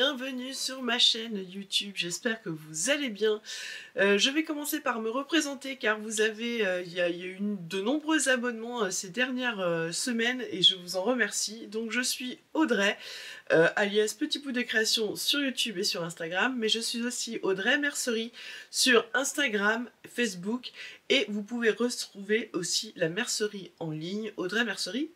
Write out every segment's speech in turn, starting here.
bienvenue sur ma chaîne YouTube, j'espère que vous allez bien. Je vais commencer par me représenter car vous avez, il y a eu de nombreux abonnements ces dernières semaines et je vous en remercie. Donc je suis Audrey, alias Petit Bout de Création sur YouTube et sur Instagram, mais je suis aussi Audrey Mercerie sur Instagram, Facebook et vous pouvez retrouver aussi la mercerie en ligne audreymercerie.com.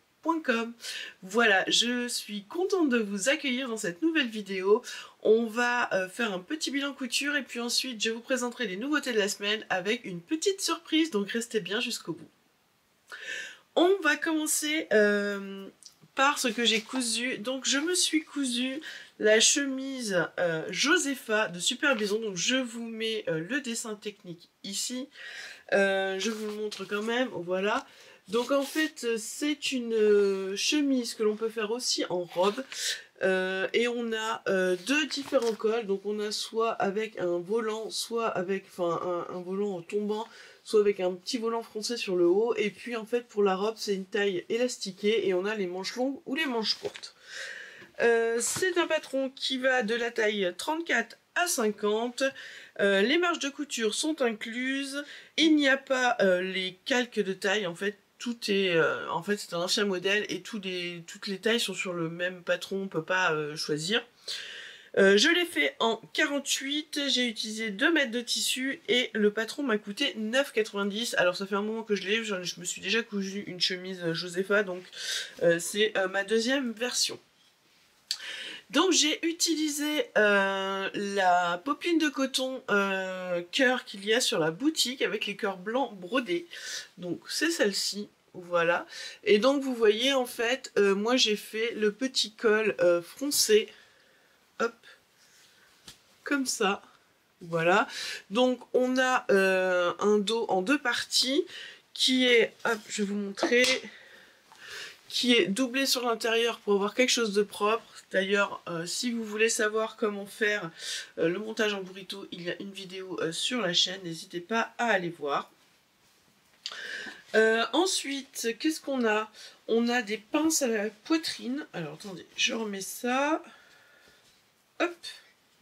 Voilà, je suis contente de vous accueillir dans cette nouvelle vidéo. On va faire un petit bilan couture et puis ensuite je vous présenterai les nouveautés de la semaine avec une petite surprise, donc restez bien jusqu'au bout. On va commencer par ce que j'ai cousu. Donc je me suis cousu la chemise Josefa de Super Bison, donc je vous mets le dessin technique ici. Je vous le montre quand même, voilà. Donc en fait c'est une chemise que l'on peut faire aussi en robe et on a deux différents cols. Donc on a soit avec un volant, soit avec un volant tombant, soit avec un petit volant froncé sur le haut. Et puis en fait pour la robe c'est une taille élastiquée et on a les manches longues ou les manches courtes. C'est un patron qui va de la taille 34 à 50. Les marges de couture sont incluses. Il n'y a pas les calques de taille, en fait. Tout est, en fait, c'est un ancien modèle et toutes les tailles sont sur le même patron, on ne peut pas choisir. Je l'ai fait en 48, j'ai utilisé 2 mètres de tissu et le patron m'a coûté 9,90 €. Alors ça fait un moment que je l'ai, je me suis déjà cousu une chemise Josefa, donc c'est ma deuxième version. Donc j'ai utilisé la popeline de coton cœur qu'il y a sur la boutique avec les cœurs blancs brodés. Donc c'est celle-ci, voilà. Et donc vous voyez en fait, moi j'ai fait le petit col froncé, hop, comme ça. Voilà. Donc on a un dos en deux parties qui est, hop, je vais vous montrer, qui est doublé sur l'intérieur pour avoir quelque chose de propre. D'ailleurs, si vous voulez savoir comment faire le montage en burrito, il y a une vidéo sur la chaîne, n'hésitez pas à aller voir. Ensuite, qu'est-ce qu'on a? On a des pinces à la poitrine. Alors, attendez, je remets ça. Hop,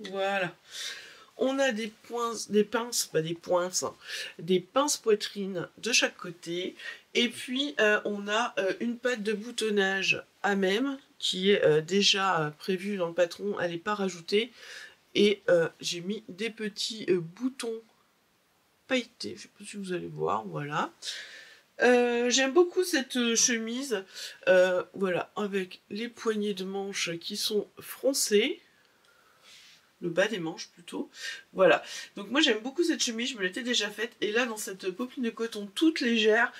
voilà. On a des pinces poitrine de chaque côté. Et puis, on a une patte de boutonnage à même, qui est déjà prévue dans le patron, elle n'est pas rajoutée. Et j'ai mis des petits boutons pailletés, je ne sais pas si vous allez voir, voilà. J'aime beaucoup cette chemise, voilà, avec les poignées de manches qui sont froncées. Le bas des manches plutôt, voilà. Donc moi j'aime beaucoup cette chemise, je me l'étais déjà faite, et là dans cette popeline de coton toute légère,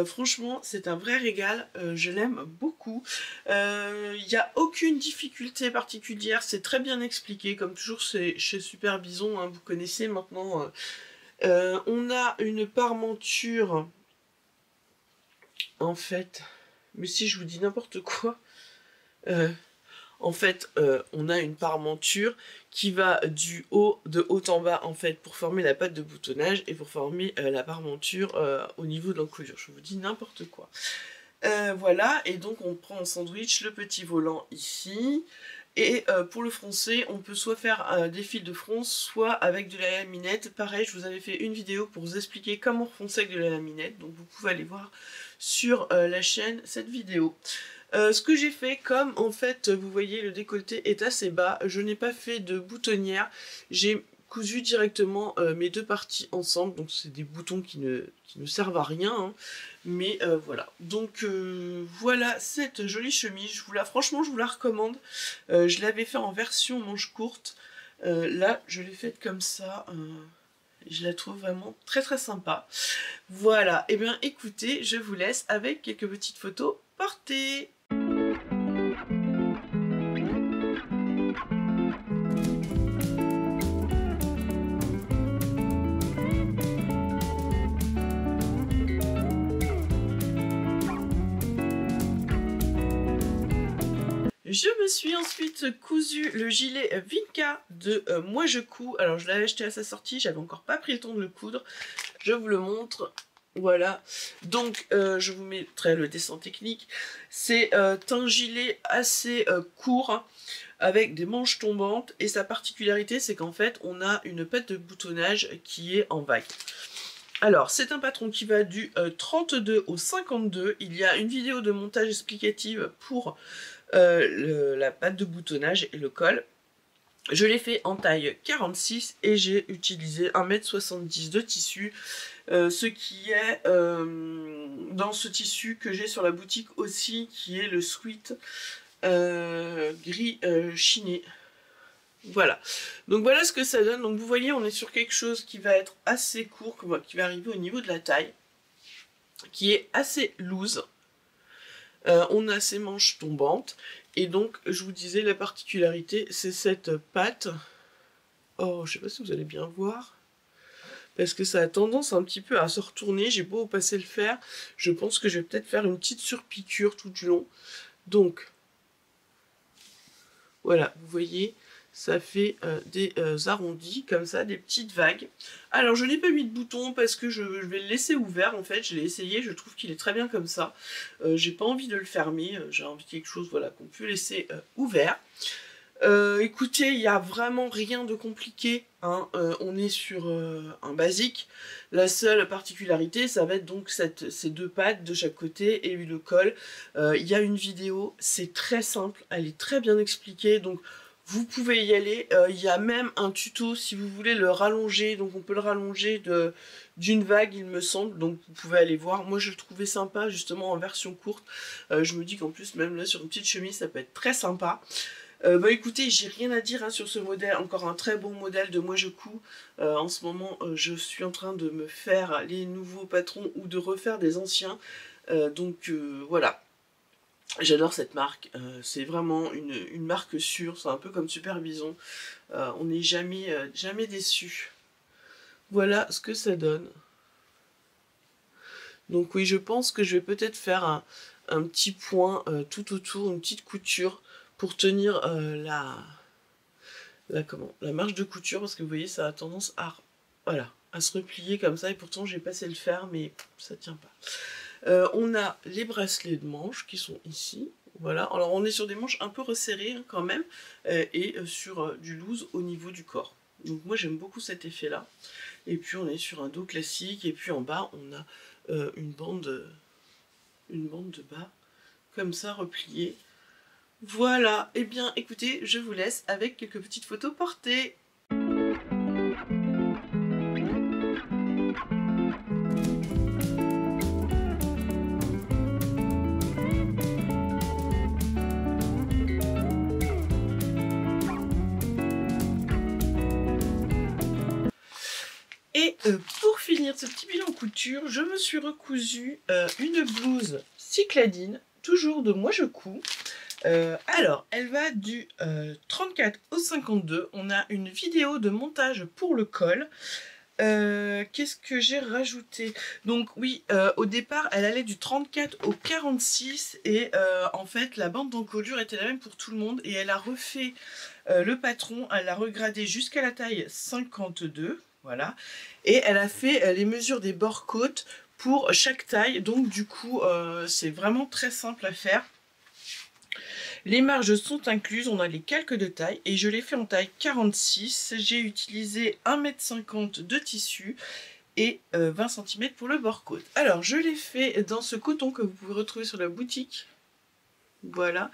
franchement c'est un vrai régal, je l'aime beaucoup. Il n'y a aucune difficulté particulière, c'est très bien expliqué, comme toujours c'est chez Super Bison, hein, vous connaissez maintenant. On a une parmenture, en fait, mais si je vous dis n'importe quoi, en fait, on a une parmenture qui va de haut en bas, en fait, pour former la patte de boutonnage et pour former la parmenture au niveau de l'encolure. Je vous dis n'importe quoi. Voilà, et donc on prend en sandwich le petit volant ici. Et pour le froncer, on peut soit faire des fils de fronce, soit avec de la laminette. Pareil, je vous avais fait une vidéo pour vous expliquer comment froncer avec de la laminette. Donc vous pouvez aller voir sur la chaîne cette vidéo. Ce que j'ai fait, comme en fait vous voyez le décolleté est assez bas, je n'ai pas fait de boutonnière, j'ai cousu directement mes deux parties ensemble, donc c'est des boutons qui ne servent à rien, hein. Mais voilà, donc voilà cette jolie chemise, franchement je vous la recommande. Je l'avais fait en version manche courte, là je l'ai faite comme ça. Je la trouve vraiment très très sympa. Voilà, et bien écoutez, je vous laisse avec quelques petites photos portées. Je me suis ensuite cousu le gilet Vinka de Moi Je Couds. Alors je l'avais acheté à sa sortie, j'avais encore pas pris le temps de le coudre. Je vous le montre. Voilà, donc je vous mettrai le dessin technique. C'est un gilet assez court, avec des manches tombantes, et sa particularité c'est qu'en fait on a une patte de boutonnage qui est en vague. Alors c'est un patron qui va du 32 au 52, il y a une vidéo de montage explicative pour la patte de boutonnage et le col. Je l'ai fait en taille 46 et j'ai utilisé 1,70 m de tissu, ce qui est dans ce tissu que j'ai sur la boutique aussi, qui est le sweat gris chiné. Voilà, donc voilà ce que ça donne. Donc vous voyez, on est sur quelque chose qui va être assez court, qui va arriver au niveau de la taille, qui est assez loose. On a ces manches tombantes, et donc je vous disais, la particularité c'est cette patte. Oh, je sais pas si vous allez bien voir, parce que ça a tendance un petit peu à se retourner. J'ai beau passer le fer, je pense que je vais peut-être faire une petite surpiqûre tout du long. Donc voilà, vous voyez, ça fait des arrondis comme ça, des petites vagues. Alors je n'ai pas mis de bouton parce que je vais le laisser ouvert en fait. Je l'ai essayé, je trouve qu'il est très bien comme ça. J'ai pas envie de le fermer, j'ai envie de quelque chose, voilà, qu'on peut laisser ouvert. Écoutez, il n'y a vraiment rien de compliqué, hein. On est sur un basique. La seule particularité, ça va être donc ces deux pattes de chaque côté et le col. Il y a une vidéo, c'est très simple, elle est très bien expliquée, donc vous pouvez y aller. Il y a même un tuto si vous voulez le rallonger, donc on peut le rallonger d'une vague il me semble, donc vous pouvez aller voir. Moi je le trouvais sympa justement en version courte. Je me dis qu'en plus même là sur une petite chemise ça peut être très sympa. Bah écoutez, j'ai rien à dire hein, sur ce modèle, encore un très bon modèle de Moi Je Couds. En ce moment, je suis en train de me faire les nouveaux patrons ou de refaire des anciens. Voilà, j'adore cette marque. C'est vraiment une marque sûre, c'est un peu comme Superbison. On n'est jamais déçu. Voilà ce que ça donne. Donc oui, je pense que je vais peut-être faire un petit point tout autour, une petite couture, pour tenir la marge de couture, parce que vous voyez ça a tendance à se replier comme ça, et pourtant j'ai passé le fer mais ça tient pas. On a les bracelets de manches qui sont ici, voilà. Alors on est sur des manches un peu resserrées hein, quand même, et sur du loose au niveau du corps. Donc moi j'aime beaucoup cet effet là. Et puis on est sur un dos classique, et puis en bas on a une bande de bas comme ça repliée. Voilà, et bien écoutez, je vous laisse avec quelques petites photos portées. Et pour finir ce petit bilan couture, je me suis recousu une blouse cycladine, toujours de Moi Je Couds. Alors, elle va du 34 au 52. On a une vidéo de montage pour le col. Qu'est-ce que j'ai rajouté? Donc oui, au départ, elle allait du 34 au 46. Et en fait, la bande d'encolure était la même pour tout le monde. Et elle a refait le patron, elle l'a regradé jusqu'à la taille 52. Voilà. Et elle a fait les mesures des bords-côtes pour chaque taille. Donc du coup, c'est vraiment très simple à faire. Les marges sont incluses, on a les calques de taille et je l'ai fait en taille 46. J'ai utilisé 1,50 m de tissu et 20 cm pour le bord-côte. Alors je l'ai fait dans ce coton que vous pouvez retrouver sur la boutique. Voilà,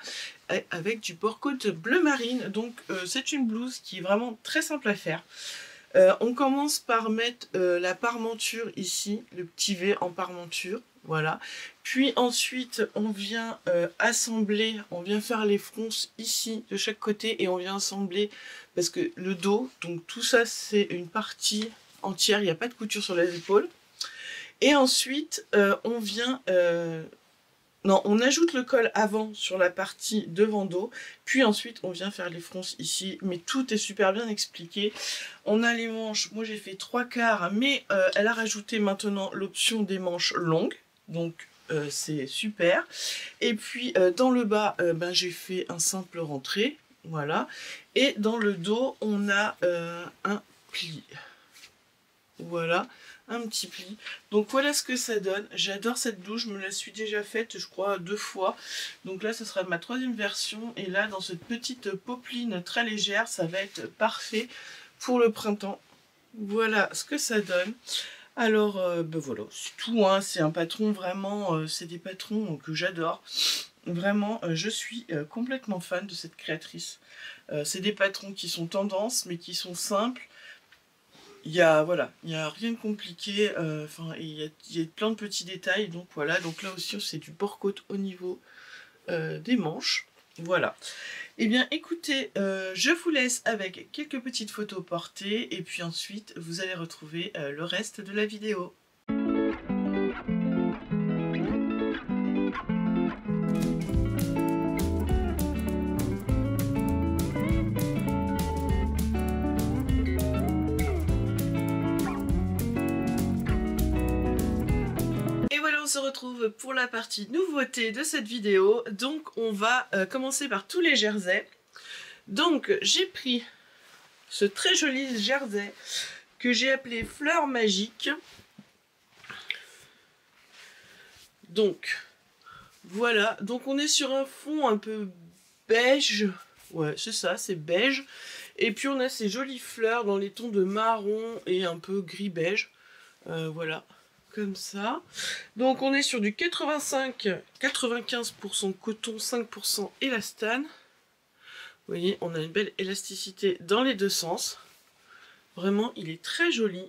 avec du bord-côte bleu marine. Donc c'est une blouse qui est vraiment très simple à faire. On commence par mettre la parmenture ici, le petit V en parmenture, voilà. Puis ensuite on vient assembler, on vient faire les fronces ici de chaque côté et on vient assembler parce que le dos, donc tout ça c'est une partie entière, il n'y a pas de couture sur les épaules. Et ensuite on vient... Non, on ajoute le col avant sur la partie devant dos, puis ensuite on vient faire les fronces ici, mais tout est super bien expliqué. On a les manches, moi j'ai fait 3/4, mais elle a rajouté maintenant l'option des manches longues, donc c'est super. Et puis dans le bas, j'ai fait un simple rentré, voilà. Et dans le dos, on a un pli. Voilà, un petit pli. Donc voilà ce que ça donne. J'adore cette blouse, je me la suis déjà faite, je crois, 2 fois. Donc là, ce sera ma 3e version. Et là, dans cette petite popeline très légère, ça va être parfait pour le printemps. Voilà ce que ça donne. Alors, ben voilà, c'est tout, hein. C'est un patron vraiment, c'est des patrons que j'adore. Vraiment, je suis complètement fan de cette créatrice. C'est des patrons qui sont tendance, mais qui sont simples. Voilà, il n'y a rien de compliqué, il y a plein de petits détails, donc voilà. Donc là aussi, c'est du bord-côte au niveau des manches. Voilà. Eh bien, écoutez, je vous laisse avec quelques petites photos portées, et puis ensuite, vous allez retrouver le reste de la vidéo. On se retrouve pour la partie nouveauté de cette vidéo. Donc on va commencer par tous les jerseys. Donc j'ai pris ce très joli jersey que j'ai appelé Fleur Magique. Donc voilà, donc on est sur un fond un peu beige. Ouais, c'est ça, c'est beige. Et puis on a ces jolies fleurs dans les tons de marron et un peu gris beige. Voilà. Comme ça. Donc on est sur du 85-95% coton, 5% élastane. Vous voyez, on a une belle élasticité dans les deux sens. Vraiment, il est très joli.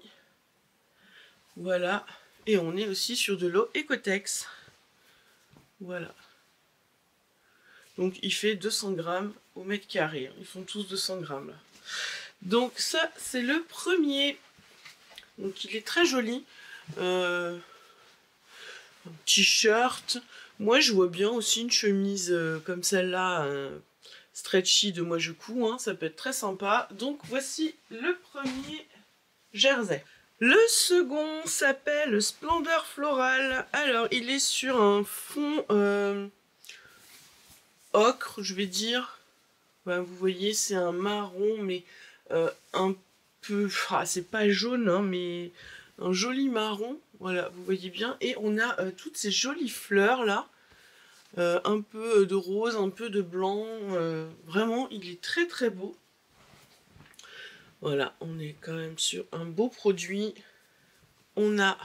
Voilà. Et on est aussi sur de l'eau Ecotex. Voilà. Donc il fait 200 grammes au mètre carré. Ils font tous 200 grammes là. Donc ça, c'est le premier. Donc il est très joli. Un t-shirt. Moi je vois bien aussi une chemise comme celle-là, stretchy de Moi Je Couds, hein, ça peut être très sympa. Donc voici le premier jersey. Le second s'appelle Splendeur Florale. Alors il est sur un fond ocre, je vais dire. Ben, vous voyez, c'est un marron, mais un peu... c'est pas jaune, hein, mais un joli marron. Voilà, vous voyez bien. Et on a toutes ces jolies fleurs là. Un peu de rose, un peu de blanc. Vraiment, il est très très beau. Voilà, on est quand même sur un beau produit. On a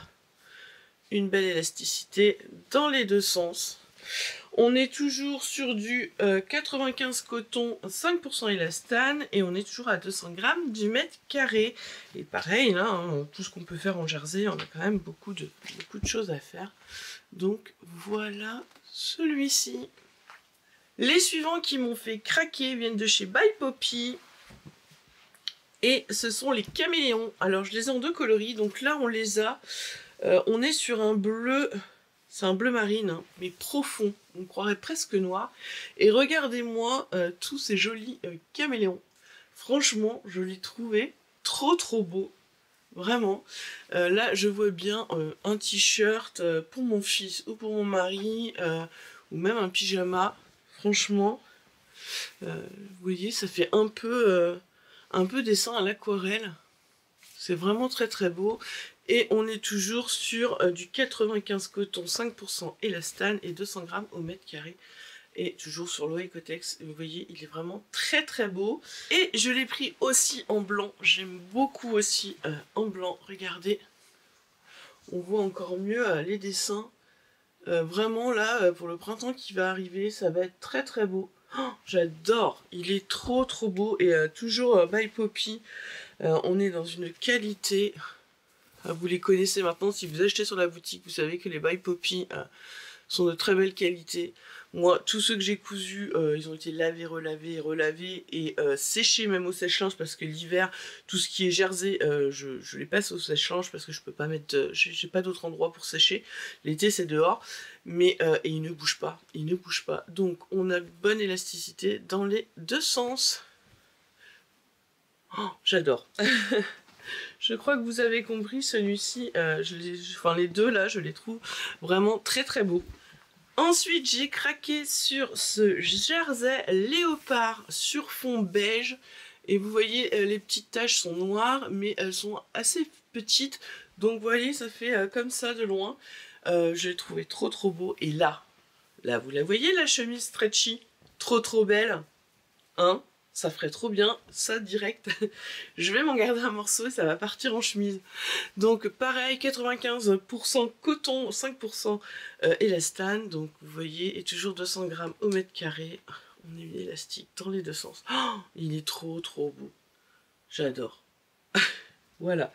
une belle élasticité dans les deux sens. On est toujours sur du 95 coton, 5% élastane, et on est toujours à 200 grammes du mètre carré. Et pareil, là, hein, tout ce qu'on peut faire en jersey, on a quand même beaucoup de choses à faire. Donc voilà celui-ci. Les suivants qui m'ont fait craquer viennent de chez By Poppy. Et ce sont les caméléons. Alors je les ai en 2 coloris, donc là on les a. On est sur un bleu... C'est un bleu marine, hein, mais profond, on croirait presque noir. Et regardez-moi tous ces jolis caméléons. Franchement, je l'ai trouvé trop beau. Vraiment. Là, je vois bien un t-shirt pour mon fils ou pour mon mari, ou même un pyjama. Franchement, vous voyez, ça fait un peu dessin à l'aquarelle. C'est vraiment très beau. Et on est toujours sur du 95 coton, 5% élastane et 200 grammes au mètre carré. Et toujours sur l'eau Ecotex. Vous voyez, il est vraiment très beau. Et je l'ai pris aussi en blanc. J'aime beaucoup aussi en blanc. Regardez. On voit encore mieux les dessins. Vraiment là, pour le printemps qui va arriver, ça va être très beau. Oh, j'adore. Il est trop beau. Et toujours By Poppy. On est dans une qualité... Vous les connaissez maintenant, si vous achetez sur la boutique, vous savez que les By Poppy sont de très belle qualité. Moi, tous ceux que j'ai cousus, ils ont été lavés, relavés et séchés même au sèche-linge, parce que l'hiver, tout ce qui est jersey, je les passe au sèche-linge parce que je peux pas mettre, j'ai pas d'autre endroit pour sécher. L'été c'est dehors, mais et ils ne bougent pas, Donc on a bonne élasticité dans les deux sens. Oh, j'adore. Je crois que vous avez compris, celui-ci, les deux là, je les trouve vraiment très beaux. Ensuite, j'ai craqué sur ce jersey léopard sur fond beige. Et vous voyez, les petites taches sont noires, mais elles sont assez petite. Donc vous voyez, ça fait comme ça de loin. Je l'ai trouvé trop beau. Et là, vous la voyez, la chemise stretchy? Trop belle. Hein? Ça ferait trop bien, ça direct. Je vais m'en garder un morceau et ça va partir en chemise. Donc pareil, 95% coton, 5% élastane. Donc vous voyez, et toujours 200 grammes au mètre carré. On est élastique dans les deux sens. Oh, il est trop beau. J'adore. Voilà.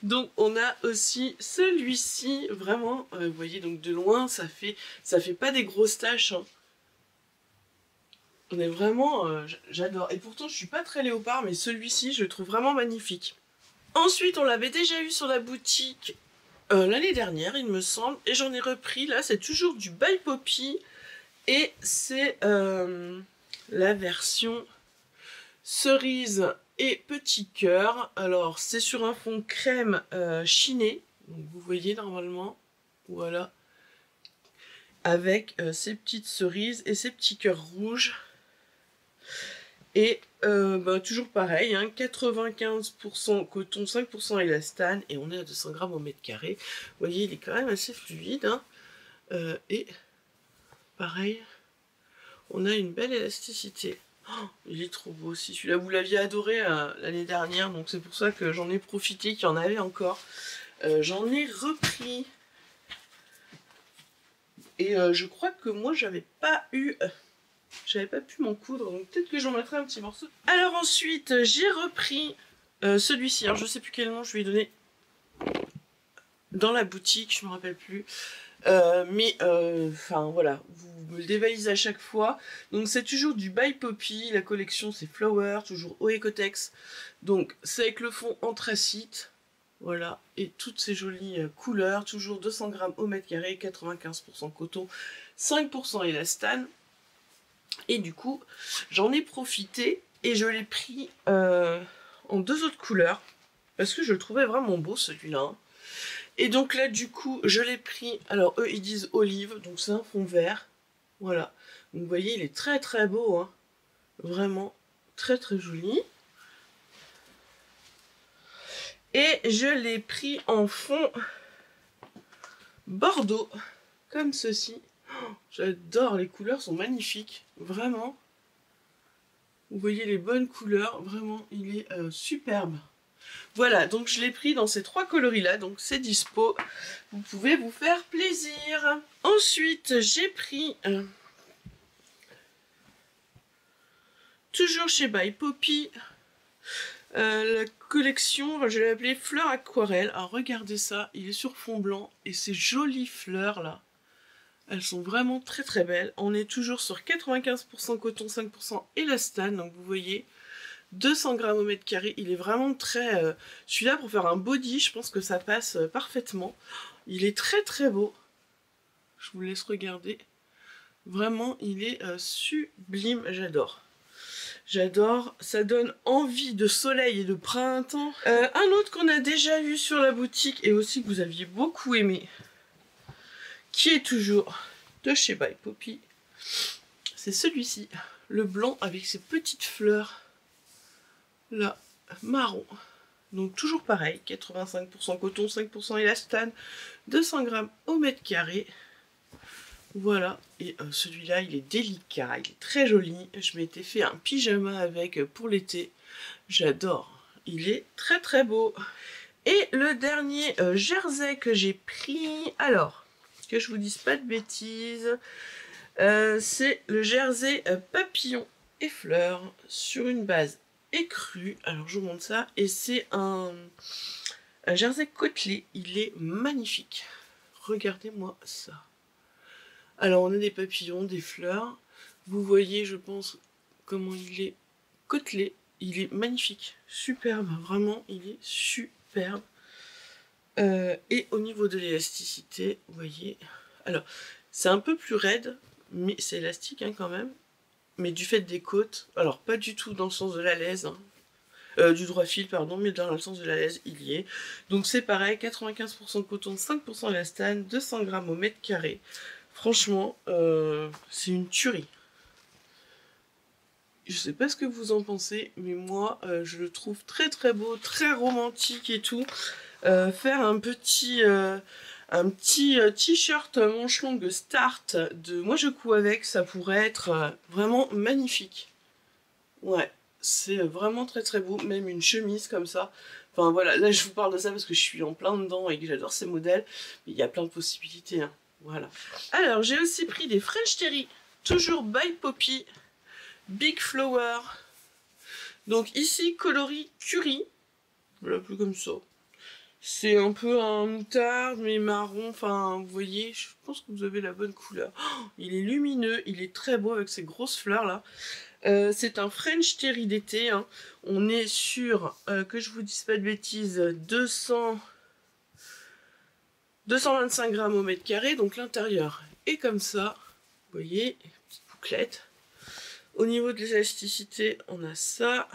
Donc on a aussi celui-ci, vraiment, vous voyez, donc de loin, ça fait pas des grosses taches. Hein. On est vraiment, j'adore. Et pourtant, je suis pas très léopard, mais celui-ci, je le trouve vraiment magnifique. Ensuite, on l'avait déjà eu sur la boutique l'année dernière, il me semble, et j'en ai repris. Là, c'est toujours du By Poppy, et c'est la version cerise et petit cœur. Alors, c'est sur un fond crème chiné, donc vous voyez normalement, voilà, avec ces petites cerises et ces petits cœurs rouges. Et toujours pareil, hein, 95% coton, 5% élastane, et on est à 200 grammes au mètre carré. Vous voyez, il est quand même assez fluide. Hein, et pareil, on a une belle élasticité. Oh, il est trop beau aussi. Celui-là, vous l'aviez adoré l'année dernière, donc c'est pour ça que j'en ai profité, qu'il y en avait encore. J'en ai repris. Et je crois que moi, j'avais pas pu m'en coudre, donc peut-être que j'en mettrai un petit morceau. Alors ensuite, j'ai repris celui-ci. Alors je sais plus quel nom je lui ai donné dans la boutique, je me rappelle plus. Enfin voilà, vous me le dévalisez à chaque fois. Donc c'est toujours du By Poppy, la collection c'est Flower, toujours au Ecotex. Donc c'est avec le fond anthracite, voilà, et toutes ces jolies couleurs, toujours 200 grammes au mètre carré, 95% coton, 5% élastane. Et du coup, j'en ai profité et je l'ai pris en deux autres couleurs, parce que je le trouvais vraiment beau celui-là. Et donc là, du coup, je l'ai pris, alors eux, ils disent olive, donc c'est un fond vert. Voilà. Donc vous voyez, il est très beau, hein. Vraiment très joli. Et je l'ai pris en fond bordeaux, comme ceci. Oh, j'adore, les couleurs sont magnifiques, vraiment. Vous voyez les bonnes couleurs, vraiment, il est superbe. Voilà, donc je l'ai pris dans ces trois coloris-là, donc c'est dispo. Vous pouvez vous faire plaisir. Ensuite, j'ai pris, toujours chez By Poppy, la collection, je l'ai appelée Fleurs Aquarelle. Alors regardez ça, il est sur fond blanc, et ces jolies fleurs là, elles sont vraiment très belles. On est toujours sur 95% coton, 5% élastane, donc vous voyez, 200 grammes au mètre carré, il est vraiment très... celui-là, pour faire un body, je pense que ça passe parfaitement. Il est très beau. Je vous laisse regarder. Vraiment, il est sublime, j'adore. J'adore, ça donne envie de soleil et de printemps. Un autre qu'on a déjà eu sur la boutique et aussi que vous aviez beaucoup aimé, qui est toujours de chez By Poppy, c'est celui-ci. Le blanc avec ses petites fleurs. Là, marron. Donc toujours pareil, 85% coton, 5% élastane, 200 grammes au mètre carré. Voilà, et celui-là, il est délicat, il est très joli. Je m'étais fait un pyjama avec pour l'été. J'adore, il est très beau. Et le dernier jersey que j'ai pris, alors, que je vous dise pas de bêtises, c'est le jersey papillon et fleurs sur une base écrue. Alors je vous montre ça, et c'est un jersey côtelé, il est magnifique. Regardez-moi ça. Alors on a des papillons, des fleurs, vous voyez je pense comment il est côtelé, il est magnifique, superbe, vraiment il est superbe. Et au niveau de l'élasticité, vous voyez, alors c'est un peu plus raide, mais c'est élastique hein, quand même, mais du fait des côtes, alors pas du tout dans le sens de la laise, hein, du droit fil pardon, mais dans le sens de la laise il y est. Donc c'est pareil, 95% coton, 5% élastane, 200 grammes au mètre carré. Franchement, c'est une tuerie. Je sais pas ce que vous en pensez, mais moi je le trouve très beau, très romantique et tout. faire un petit t-shirt manche longue start de Moi je couds avec, ça pourrait être vraiment magnifique. Ouais, c'est vraiment très très beau, même une chemise comme ça. Enfin voilà, là je vous parle de ça parce que je suis en plein dedans et que j'adore ces modèles, mais il y a plein de possibilités, hein. Voilà. Alors j'ai aussi pris des French Terry, toujours by Poppy, Big Flower. Donc ici coloris curry, voilà, plus comme ça. C'est un peu un moutarde mais marron, enfin vous voyez, je pense que vous avez la bonne couleur. Oh, il est lumineux, il est très beau avec ces grosses fleurs là. C'est un French Terry d'été, hein. On est sur, que je vous dise pas de bêtises, 225 grammes au mètre carré, donc l'intérieur est comme ça, vous voyez, petite bouclette. Au niveau de l'élasticité, on a ça,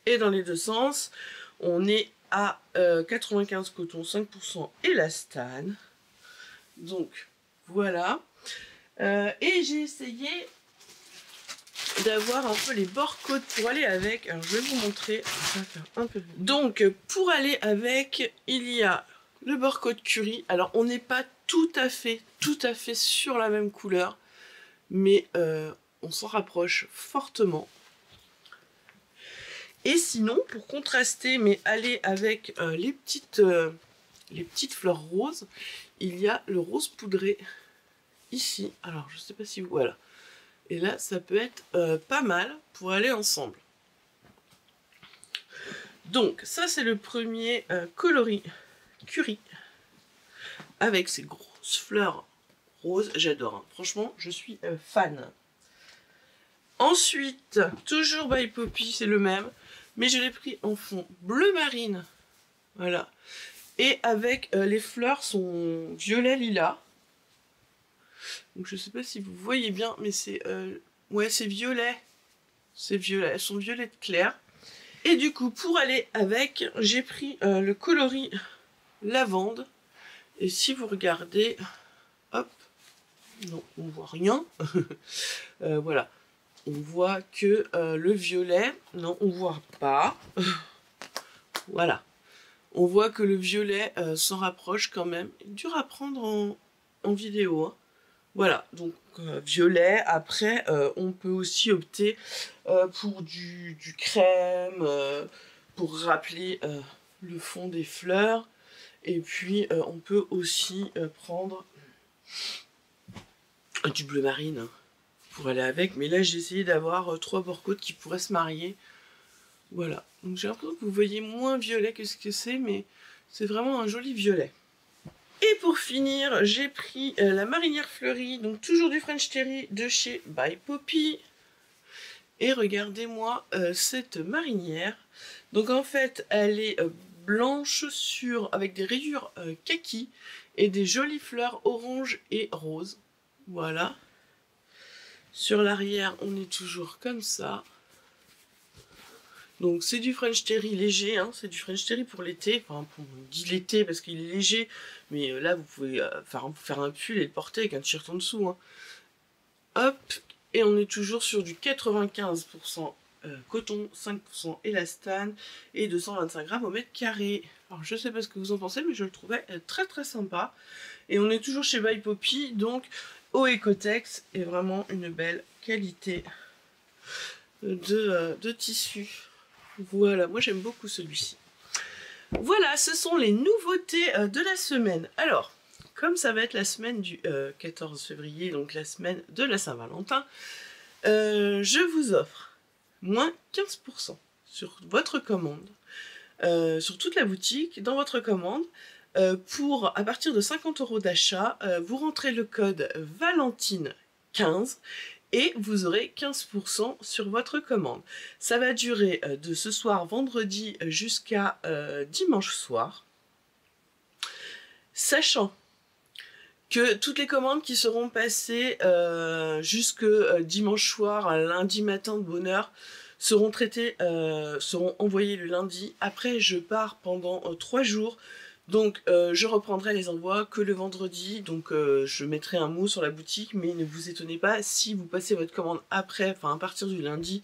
et dans les deux sens, on est à 95 coton, 5% élastane. Donc voilà. Et j'ai essayé d'avoir un peu les bords côtes pour aller avec. Alors je vais vous montrer. Ça va faire un peu. Donc pour aller avec, il y a le bord côte curry. Alors on n'est pas tout à fait sur la même couleur, mais on s'en rapproche fortement. Et sinon, pour contraster, mais aller avec les petites fleurs roses, il y a le rose poudré ici. Alors, je sais pas si vous... Voilà. Et là, ça peut être pas mal pour aller ensemble. Donc, ça, c'est le premier coloris curry. Avec ces grosses fleurs roses. J'adore. Hein. Franchement, je suis fan. Ensuite, toujours by Poppy, c'est le même. Mais je l'ai pris en fond bleu marine. Voilà. Et avec les fleurs sont violet lilas. Donc je sais pas si vous voyez bien, mais c'est ouais, c'est violet. C'est violet, elles sont violettes claires. Et du coup, pour aller avec, j'ai pris le coloris lavande. Et si vous regardez, hop, non, on voit rien. Voilà. On voit que le violet, non, on voit pas. Voilà. On voit que le violet s'en rapproche quand même. Dur à prendre en vidéo. Hein. Voilà, donc violet. Après, on peut aussi opter pour du crème, pour rappeler le fond des fleurs. Et puis, on peut aussi prendre du bleu marine hein, pour aller avec. Mais là, j'ai essayé d'avoir 3 bords côtes qui pourraient se marier. Voilà, donc j'ai l'impression que vous voyez moins violet que ce que c'est, mais c'est vraiment un joli violet. Et pour finir, j'ai pris la marinière fleurie, donc toujours du French Terry de chez by Poppy. Et regardez-moi cette marinière. Donc en fait, elle est blanche avec des rayures kaki et des jolies fleurs orange et rose. Voilà. Sur l'arrière, on est toujours comme ça. Donc c'est du French Terry léger, hein, c'est du French Terry pour l'été, enfin on dit l'été parce qu'il est léger, mais là vous pouvez faire un pull et le porter avec un t-shirt en dessous. Hein. Hop, et on est toujours sur du 95% coton, 5% élastane et 225 grammes au mètre carré. Alors je sais pas ce que vous en pensez, mais je le trouvais très très sympa. Et on est toujours chez by Poppy, donc au Ecotex, et vraiment une belle qualité de tissu. Voilà, moi j'aime beaucoup celui-ci. Voilà, ce sont les nouveautés de la semaine. Alors, comme ça va être la semaine du 14 février, donc la semaine de la Saint-Valentin, je vous offre moins 15% sur votre commande, sur toute la boutique, dans votre commande, pour, à partir de 50 € d'achat, vous rentrez le code Valentine15, et vous aurez 15% sur votre commande. Ça va durer de ce soir vendredi jusqu'à dimanche soir. Sachant que toutes les commandes qui seront passées jusque dimanche soir, lundi matin de bonne heure, seront traitées, seront envoyées le lundi. Après, je pars pendant 3 jours. Donc je reprendrai les envois que le vendredi, donc je mettrai un mot sur la boutique, mais ne vous étonnez pas si vous passez votre commande après, enfin à partir du lundi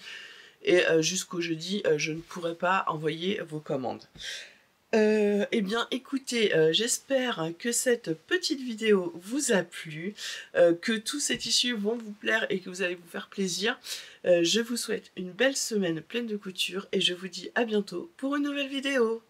et jusqu'au jeudi, je ne pourrai pas envoyer vos commandes. Eh bien écoutez, j'espère que cette petite vidéo vous a plu, que tous ces tissus vont vous plaire et que vous allez vous faire plaisir. Je vous souhaite une belle semaine pleine de couture et je vous dis à bientôt pour une nouvelle vidéo.